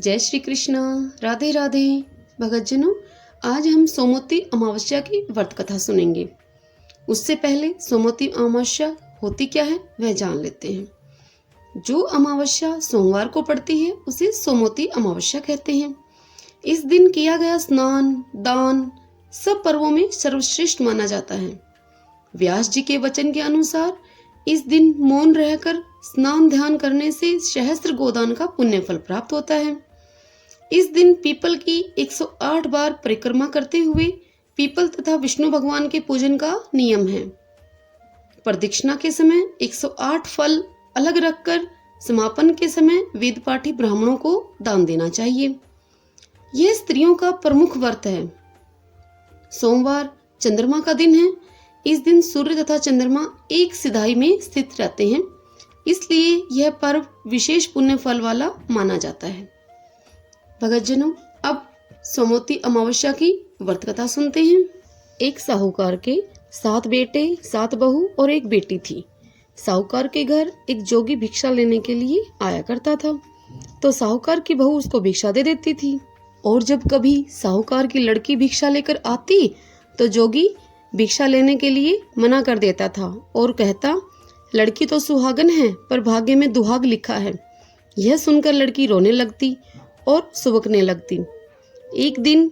जय श्री कृष्ण। राधे राधे। भगतजनों, आज हम सोमवती अमावस्या की व्रत कथा सुनेंगे। उससे पहले सोमवती अमावस्या होती क्या है वह जान लेते हैं। जो अमावस्या सोमवार को पड़ती है उसे सोमवती अमावस्या कहते हैं। इस दिन किया गया स्नान दान सब पर्वों में सर्वश्रेष्ठ माना जाता है। व्यास जी के वचन के अनुसार इस दिन मौन रहकर स्नान ध्यान करने से सहस्त्र गोदान का पुण्य फल प्राप्त होता है। इस दिन पीपल की 108 बार परिक्रमा करते हुए पीपल तथा विष्णु भगवान के पूजन का नियम है। प्रदक्षिणा के समय 108 फल अलग रखकर समापन के समय वेद पाठी ब्राह्मणों को दान देना चाहिए। यह स्त्रियों का प्रमुख व्रत है। सोमवार चंद्रमा का दिन है। इस दिन सूर्य तथा चंद्रमा एक सिधाई में स्थित रहते हैं, इसलिए यह पर्व विशेष पुण्य फल वाला माना जाता है। भगतजनों, अब सोमवती अमावस्या की व्रत कथा सुनते हैं। एक साहूकार के 7 बेटे 7 बहू और एक बेटी थी। साहूकार के घर एक जोगी भिक्षा लेने के लिए आया करता था, तो साहूकार की बहू उसको भिक्षा दे देती थी। और जब कभी साहूकार की लड़की भिक्षा लेकर आती तो जोगी भिक्षा लेने के लिए मना कर देता था और कहता, लड़की तो सुहागन है पर भाग्य में दुहाग लिखा है। यह सुनकर लड़की रोने लगती और सुबकने लगती। एक दिन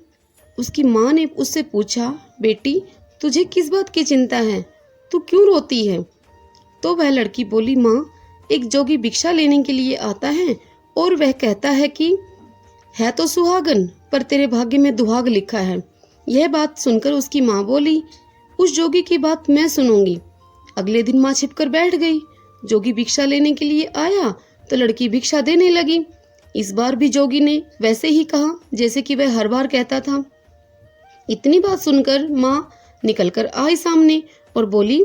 उसकी माँ ने उससे पूछा, बेटी तुझे किस बात की चिंता है, तू क्यों रोती है? तो वह लड़की बोली, माँ एक जोगी भिक्षा लेने के लिए आता है और वह कहता है कि है तो सुहागन पर तेरे भाग्य में दुहाग लिखा है। यह बात सुनकर उसकी माँ बोली, उस जोगी की बात मैं सुनूंगी। अगले दिन माँ छिपकर बैठ गई। जोगी भिक्षा लेने के लिए आया तो लड़की भिक्षा देने लगी। इस बार भी जोगी ने वैसे ही कहा जैसे कि वह हर बार कहता था। इतनी बात सुनकर माँ निकलकर आई सामने और बोली,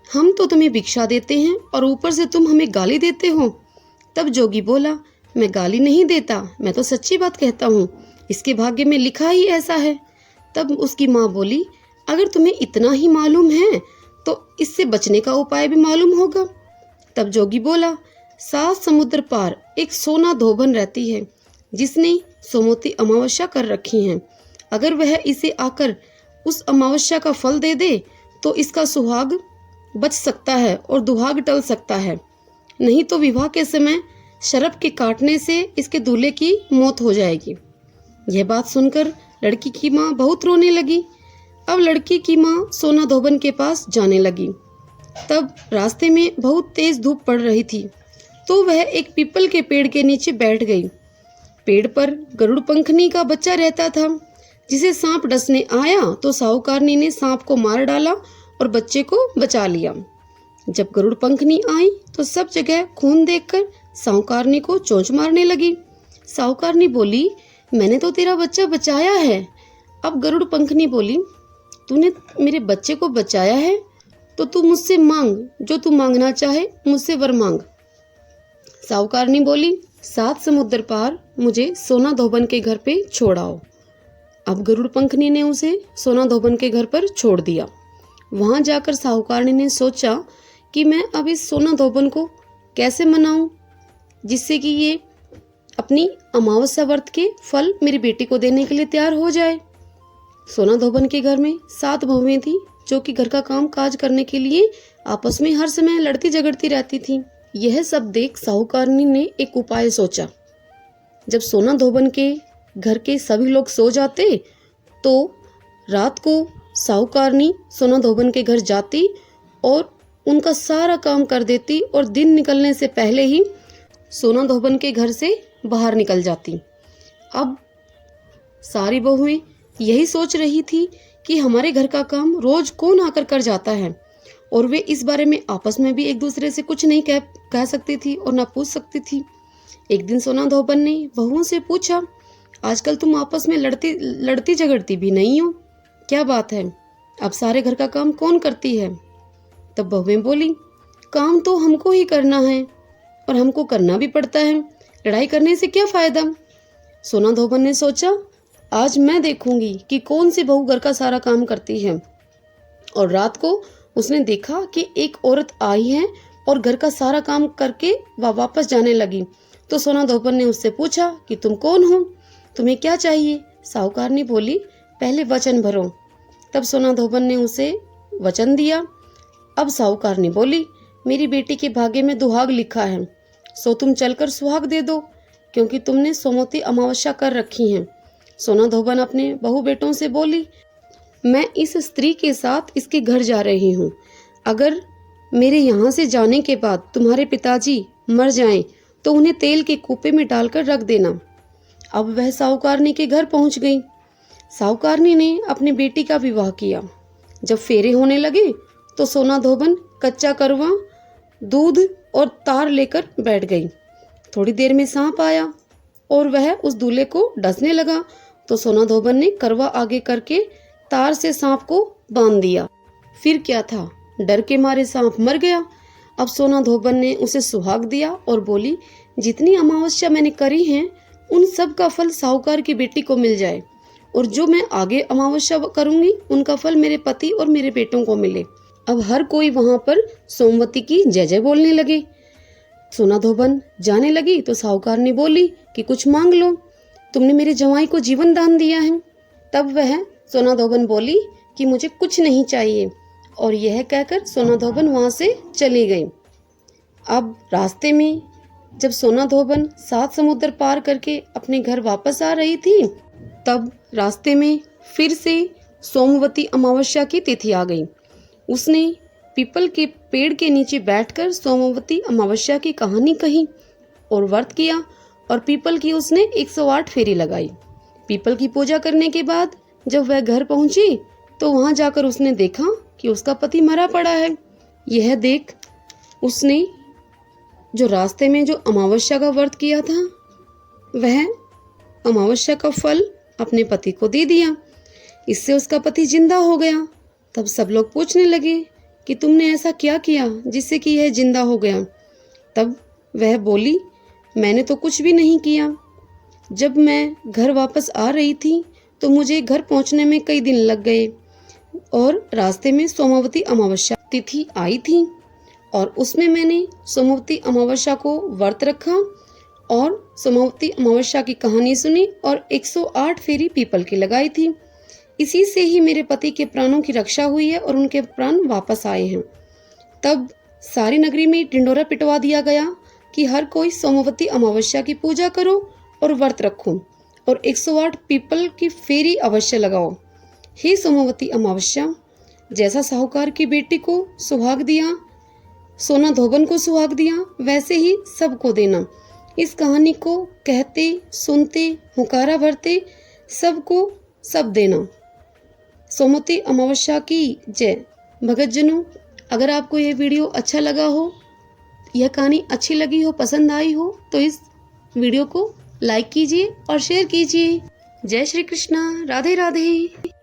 हम तो तुम्हें भिक्षा देते हैं और ऊपर से तुम हमें गाली देते हो। तब जोगी बोला, मैं गाली नहीं देता, मैं तो सच्ची बात कहता हूँ, इसके भाग्य में लिखा ही ऐसा है। तब उसकी माँ बोली, अगर तुम्हें इतना ही मालूम है तो इससे बचने का उपाय भी मालूम होगा। तब जोगी बोला, 7 समुद्र पार एक सोना धोबन रहती है जिसने सोमवती अमावस्या कर रखी है। अगर वह इसे आकर उस अमावस्या का फल दे दे तो इसका सुहाग बच सकता है और दुहाग टल सकता है, नहीं तो विवाह के समय शरप के काटने से इसके दूल्हे की मौत हो जाएगी। यह बात सुनकर लड़की की माँ बहुत रोने लगी। अब लड़की की माँ सोना धोबन के पास जाने लगी। तब रास्ते में बहुत तेज धूप पड़ रही थी, तो वह एक पीपल के पेड़ के नीचे बैठ गई। पेड़ पर गरुड़ पंखनी का बच्चा रहता था, जिसे सांप डसने आया तो साहूकारनी ने सांप को मार डाला और बच्चे को बचा लिया। जब गरुड़ पंखनी आई तो सब जगह खून देखकर साहूकारनी को चोंच मारने लगी। साहूकारनी बोली, मैंने तो तेरा बच्चा बचाया है। अब गरुड़ पंखनी बोली, तूने मेरे बच्चे को बचाया है तो तू मुझसे मांग, जो तू मांगना चाहे मुझसे वर मांग। साहूकारनी बोली, 7 समुद्र पार मुझे सोना धोबन के घर पे छोड़ाओ। अब गरुड़ पंखनी ने उसे सोना धोबन के घर पर छोड़ दिया। वहां जाकर साहूकारनी ने सोचा कि मैं अब इस सोना धोबन को कैसे मनाऊं जिससे कि ये अपनी अमावस्या व्रत के फल मेरी बेटी को देने के लिए तैयार हो जाए। सोना धोबन के घर में 7 बहुएं थी जो कि घर का काम काज करने के लिए आपस में हर समय लड़ती झगड़ती रहती थी। यह सब देख साहूकारनी ने एक उपाय सोचा। जब सोना धोबन के घर के सभी लोग सो जाते तो रात को साहूकारनी सोना धोबन के घर जाती और उनका सारा काम कर देती और दिन निकलने से पहले ही सोना धोबन के घर से बाहर निकल जाती। अब सारी बहुएं यही सोच रही थी कि हमारे घर का काम रोज कौन आकर कर जाता है, और वे इस बारे में आपस में भी एक दूसरे से कुछ नहीं कह सकती थी और ना पूछ सकती थी। एक दिन सोना धोबन ने बहुओं से पूछा, आजकल तुम आपस में लड़ती झगड़ती भी नहीं हो, क्या बात है? अब सारे घर का काम कौन करती है? तब बहुएं बोली, काम तो हमको ही करना है और हमको करना भी पड़ता है, लड़ाई करने से क्या फायदा? सोना धोबन ने सोचा, आज मैं देखूंगी कि कौन सी बहू घर का सारा काम करती है। और रात को उसने देखा कि एक औरत आई है और घर का सारा काम करके वह वापस जाने लगी तो सोना धोबन ने उससे पूछा कि तुम कौन हो, तुम्हें क्या चाहिए। साहूकारनी बोली, पहले वचन भरो। तब सोना धोबन ने उसे वचन दिया। अब साहूकारनी बोली, मेरी बेटी के भाग्य में दुहाग लिखा है, सो तुम चलकर सुहाग दे दो, क्योंकि तुमने सोमवती अमावस्या कर रखी है। सोना धोबन अपने बहू बेटों से बोली, मैं इस स्त्री के साथ इसके घर जा रही हूँ। अगर मेरे यहाँ से जाने के बाद तुम्हारे पिताजी मर जाएं, तो उन्हें तेल के कूपे में डालकर रख देना। अब वह साहूकारनी के घर पहुँच गई। साहूकारनी ने अपनी बेटी का विवाह किया। जब फेरे होने लगे तो सोना धोबन कच्चा करवा, दूध और तार लेकर बैठ गई। थोड़ी देर में सांप आया और वह उस दूल्हे को डसने लगा, तो सोना धोबन ने करवा आगे करके तार से सांप को बांध दिया। फिर क्या था, डर के मारे सांप मर गया। अब सोना धोबन ने उसे सुहाग दिया और बोली, जितनी अमावस्या मैंने करी हैं उन सब का फल साहूकार की बेटी को मिल जाए, और जो मैं आगे अमावस्या करूंगी उनका फल मेरे पति और मेरे बेटों को मिले। अब हर कोई वहां पर सोमवती की जय जय बोलने लगे। सोना धोबन जाने लगी तो साहूकार ने बोली कि कुछ मांग लो, तुमने मेरे जवाई को जीवन दान दिया है। तब वह सोना धोबन बोली कि मुझे कुछ नहीं चाहिए, और यह कहकर सोना धोबन वहां से चली गई। अब रास्ते में जब सोना धोबन 7 समुद्र पार करके अपने घर वापस आ रही थी, तब रास्ते में फिर से सोमवती अमावस्या की तिथि आ गई। उसने पीपल के पेड़ के नीचे बैठकर सोमवती अमावस्या की कहानी कही और व्रत किया, और पीपल की उसने 108 फेरी लगाई। पीपल की पूजा करने के बाद जब वह घर पहुंची तो वहां जाकर उसने देखा कि उसका पति मरा पड़ा है। यह देख उसने जो रास्ते में जो अमावस्या का व्रत किया था, वह अमावस्या का फल अपने पति को दे दिया। इससे उसका पति जिंदा हो गया। तब सब लोग पूछने लगे कि तुमने ऐसा क्या किया जिससे कि यह जिंदा हो गया। तब वह बोली, मैंने तो कुछ भी नहीं किया। जब मैं घर वापस आ रही थी तो मुझे घर पहुंचने में कई दिन लग गए, और रास्ते में सोमवती अमावस्या तिथि आई थी, और उसमें मैंने सोमवती अमावस्या को व्रत रखा और सोमवती अमावस्या की कहानी सुनी और 108 फेरी पीपल की लगाई थी। इसी से ही मेरे पति के प्राणों की रक्षा हुई है और उनके प्राण वापस आए हैं। तब सारी नगरी में ढिंढोरा पिटवा दिया गया कि हर कोई सोमवती अमावस्या की पूजा करो और व्रत रखो और 108 पीपल की फेरी अवश्य लगाओ। हे सोमवती अमावस्या, जैसा साहूकार की बेटी को सुहाग दिया, सोना धोबन को सुहाग दिया, वैसे ही सबको देना। इस कहानी को कहते, सुनते, हुकारा भरते सबको सब देना। सोमवती अमावस्या की जय। भगतजनों, अगर आपको यह वीडियो अच्छा लगा हो, यह कहानी अच्छी लगी हो, पसंद आई हो, तो इस वीडियो को लाइक कीजिए और शेयर कीजिए। जय श्री कृष्णा। राधे राधे।